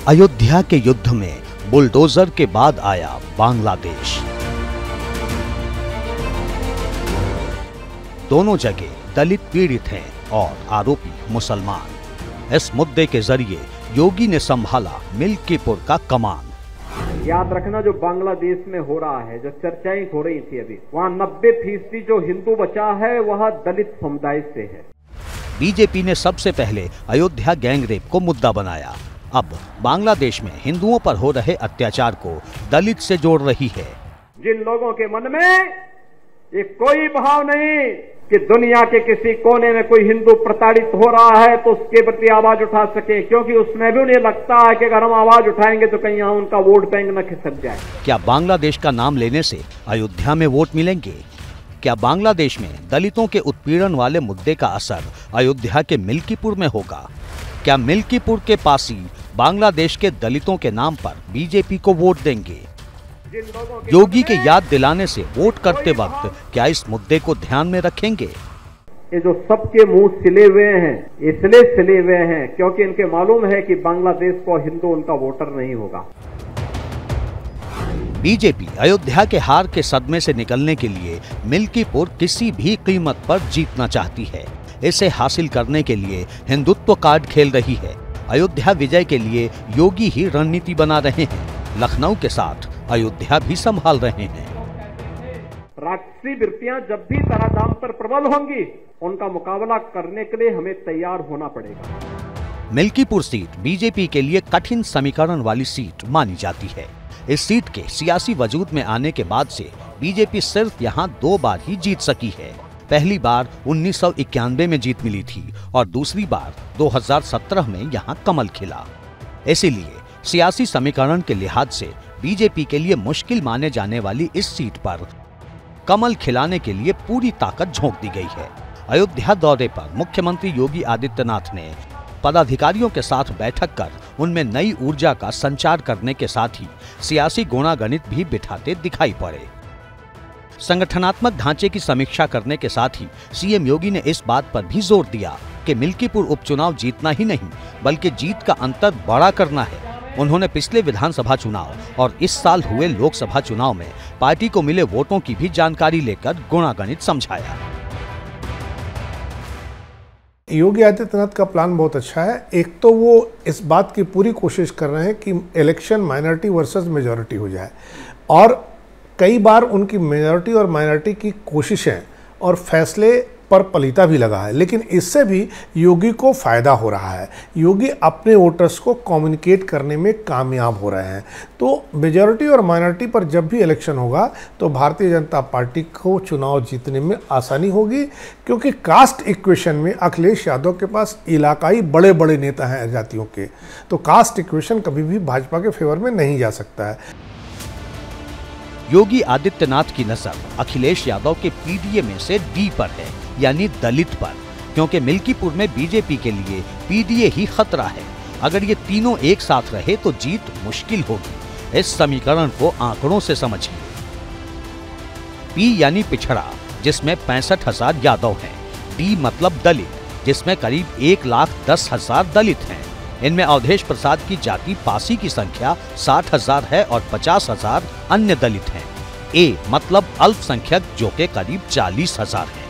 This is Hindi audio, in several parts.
अयोध्या के युद्ध में बुलडोजर के बाद आया बांग्लादेश। दोनों जगह दलित पीड़ित हैं और आरोपी मुसलमान। इस मुद्दे के जरिए योगी ने संभाला मिल्कीपुर का कमान। याद रखना, जो बांग्लादेश में हो रहा है, जो चर्चाएं हो रही थी अभी, वहाँ 90% जो हिंदू बचा है वह दलित समुदाय से है। बीजेपी ने सबसे पहले अयोध्या गैंगरेप को मुद्दा बनाया। अब बांग्लादेश में हिंदुओं पर हो रहे अत्याचार को दलित से जोड़ रही है। जिन लोगों के मन में ये कोई भाव नहीं कि दुनिया के किसी कोने में कोई हिंदू प्रताड़ित हो रहा है तो उसके प्रति आवाज उठा सके, क्योंकि उसमें भी उन्हें लगता है कि अगर हम आवाज उठाएंगे तो कहीं यहाँ उनका वोट बैंक न खिसक जाए। क्या बांग्लादेश का नाम लेने से अयोध्या में वोट मिलेंगे? क्या बांग्लादेश में दलितों के उत्पीड़न वाले मुद्दे का असर अयोध्या के मिल्कीपुर में होगा? क्या मिल्कीपुर के पासी बांग्लादेश के दलितों के नाम पर बीजेपी को वोट देंगे? योगी के याद दिलाने से वोट करते वक्त क्या इस मुद्दे को ध्यान में रखेंगे? ये जो सबके मुंह सिले हुए हैं, इसलिए सिले हुए हैं क्योंकि इनके मालूम है कि बांग्लादेश को हिंदू उनका वोटर नहीं होगा। बीजेपी अयोध्या के हार के सदमे से निकलने के लिए मिल्कीपुर किसी भी कीमत पर जीतना चाहती है। इसे हासिल करने के लिए हिंदुत्व कार्ड खेल रही है। अयोध्या विजय के लिए योगी ही रणनीति बना रहे हैं। लखनऊ के साथ अयोध्या भी संभाल रहे हैं। राक्षसी वृत्तियां जब भी धराधाम पर प्रबल होंगी, उनका मुकाबला करने के लिए हमें तैयार होना पड़ेगा। मिल्कीपुर सीट बीजेपी के लिए कठिन समीकरण वाली सीट मानी जाती है। इस सीट के सियासी वजूद में आने के बाद से बीजेपी सिर्फ यहां 2 बार ही जीत सकी है। पहली बार 1991 में जीत मिली थी और दूसरी बार 2017 में यहां कमल खिला। इसीलिए सियासी समीकरण के लिहाज से बीजेपी के लिए मुश्किल माने जाने वाली इस सीट पर कमल खिलाने के लिए पूरी ताकत झोंक दी गई है। अयोध्या दौरे पर मुख्यमंत्री योगी आदित्यनाथ ने पदाधिकारियों के साथ बैठक कर उनमें नई ऊर्जा का संचार करने के साथ ही सियासी गुणागणित भी बिठाते दिखाई पड़े। संगठनात्मक ढांचे की समीक्षा करने के साथ ही सीएम योगी ने इस बात पर भी जोर दिया कि मिल्कीपुर उपचुनाव जीतना ही नहीं बल्कि जीत का अंतर बड़ा करना है। उन्होंने पिछले विधानसभा चुनाव और इस साल हुए लोकसभा चुनाव में पार्टी को मिले वोटों की भी जानकारी लेकर गुणागणित समझाया। योगी आदित्यनाथ का प्लान बहुत अच्छा है। एक तो वो इस बात की पूरी कोशिश कर रहे हैं कि इलेक्शन माइनॉरिटी वर्सेस मेजॉरिटी हो जाए, और कई बार उनकी मेजॉरिटी और माइनॉरिटी की कोशिशें और फैसले पर पलीता भी लगा है, लेकिन इससे भी योगी को फायदा हो रहा है। योगी अपने वोटर्स को कम्युनिकेट करने में कामयाब हो रहे हैं। तो मेजॉरिटी और माइनॉरिटी पर जब भी इलेक्शन होगा तो भारतीय जनता पार्टी को चुनाव जीतने में आसानी होगी, क्योंकि कास्ट इक्वेशन में अखिलेश यादव के पास इलाकाई बड़े बड़े नेता हैं जातियों के, तो कास्ट इक्वेशन कभी भी भाजपा के फेवर में नहीं जा सकता है। योगी आदित्यनाथ की नजर अखिलेश यादव के पीडीए में से डी पर है, यानी दलित पर, क्योंकि मिल्कीपुर में बीजेपी के लिए पीडीए ही खतरा है। अगर ये तीनों एक साथ रहे तो जीत मुश्किल होगी। इस समीकरण को आंकड़ों से समझिए। पी यानी पिछड़ा, जिसमें 65,000 यादव हैं। डी मतलब दलित, जिसमें करीब 1,10,000 दलित हैं। इनमें अवधेश प्रसाद की जाति पासी की संख्या 60,000 है और 50,000 अन्य दलित हैं। ए मतलब अल्पसंख्यक, जो के करीब 40,000 हैं।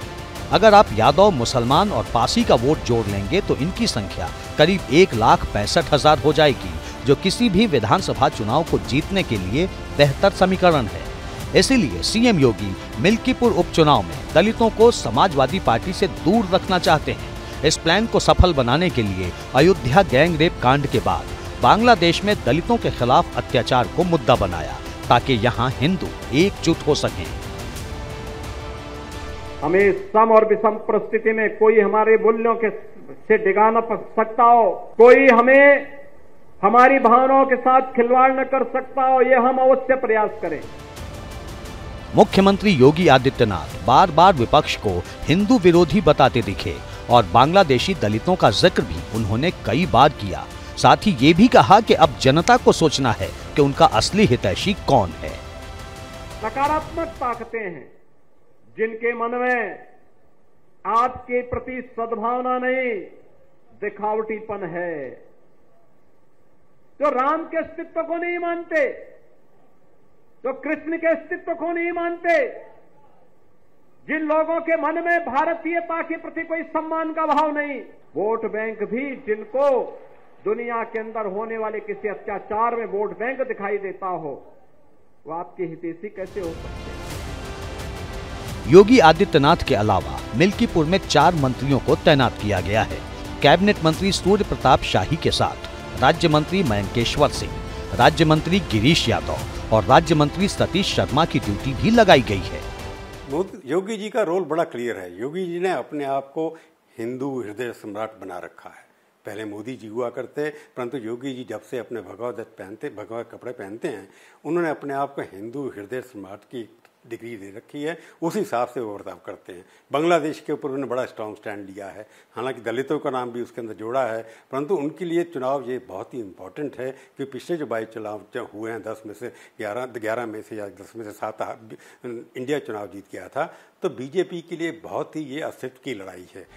अगर आप यादव, मुसलमान और पासी का वोट जोड़ लेंगे तो इनकी संख्या करीब 1,65,000 हो जाएगी, जो किसी भी विधानसभा चुनाव को जीतने के लिए बेहतर समीकरण है। इसीलिए सीएम योगी मिल्कीपुर उपचुनाव में दलितों को समाजवादी पार्टी से दूर रखना चाहते हैं। इस प्लान को सफल बनाने के लिए अयोध्या गैंगरेप कांड के बाद बांग्लादेश में दलितों के खिलाफ अत्याचार को मुद्दा बनाया, ताकि यहाँ हिंदू एकजुट हो सकें। हमें सम और विषम परिस्थिति में कोई हमारे मूल्यों के से डिगा न सकता हो, कोई हमें हमारी भावनाओं के साथ खिलवाड़ न कर सकता हो, ये हम अवश्य प्रयास करें। मुख्यमंत्री योगी आदित्यनाथ बार बार विपक्ष को हिंदू विरोधी बताते दिखे और बांग्लादेशी दलितों का जिक्र भी उन्होंने कई बार किया। साथ ही ये भी कहा कि अब जनता को सोचना है कि उनका असली हितैषी कौन है। नकारात्मक ताकतें हैं जिनके मन में आपके प्रति सद्भावना नहीं, दिखावटीपन है। जो राम के अस्तित्व को नहीं मानते, जो कृष्ण के अस्तित्व को नहीं मानते, जिन लोगों के मन में भारतीयता के प्रति कोई सम्मान का भाव नहीं, वोट बैंक भी जिनको दुनिया के अंदर होने वाले किसी अत्याचार में वोट बैंक दिखाई देता हो, वो आपके हितैषी कैसे हो सकते हैं? योगी आदित्यनाथ के अलावा मिल्कीपुर में 4 मंत्रियों को तैनात किया गया है। कैबिनेट मंत्री सूर्य प्रताप शाही के साथ राज्य मंत्री मयंकेश्वर सिंह, राज्य मंत्री गिरीश यादव और राज्य मंत्री सतीश शर्मा की ड्यूटी भी लगाई गई है। योगी जी का रोल बड़ा क्लियर है। योगी जी ने अपने आप को हिंदू हृदय सम्राट बना रखा है। पहले मोदी जी हुआ करते, परंतु योगी जी जब से अपने भगवा कपड़े पहनते हैं, उन्होंने अपने आप को हिंदू हृदय सम्राट की डिग्री दे रखी है। उस हिसाब से वो बर्ताव करते हैं। बांग्लादेश के ऊपर उन्होंने बड़ा स्ट्रॉन्ग स्टैंड लिया है। हालांकि दलितों का नाम भी उसके अंदर जोड़ा है, परंतु उनके लिए चुनाव ये बहुत ही इम्पोर्टेंट है कि पिछले जो 22 चुनाव हुए हैं, 10 में से 11 में से या 10 में से 7 इंडिया चुनाव जीत गया था, तो बीजेपी के लिए बहुत ही ये अस्तित्व की लड़ाई है।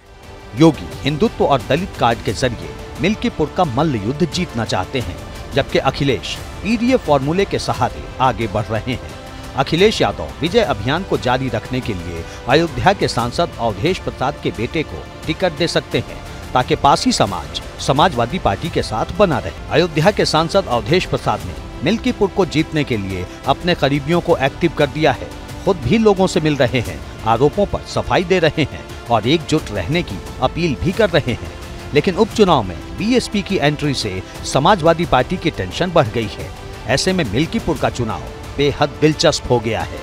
योगी हिंदुत्व और दलित कार्ड के जरिए मिल्कीपुर का मल्ल युद्ध जीतना चाहते हैं, जबकि अखिलेश पीडीए फॉर्मूले के सहारे आगे बढ़ रहे हैं। अखिलेश यादव विजय अभियान को जारी रखने के लिए अयोध्या के सांसद अवधेश प्रसाद के बेटे को टिकट दे सकते हैं, ताकि पासी समाज समाजवादी पार्टी के साथ बना रहे। अयोध्या के सांसद अवधेश प्रसाद ने मिल्कीपुर को जीतने के लिए अपने करीबियों को एक्टिव कर दिया है। खुद भी लोगों से मिल रहे हैं, आरोपों पर सफाई दे रहे हैं और एकजुट रहने की अपील भी कर रहे हैं। लेकिन उपचुनाव में बीएसपी की एंट्री से समाजवादी पार्टी की टेंशन बढ़ गई है। ऐसे में मिल्कीपुर का चुनाव बेहद दिलचस्प हो गया है।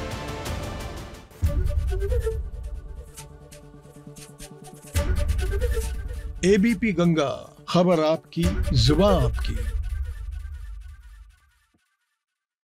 एबीपी गंगा, खबर आपकी, जुबान आपकी।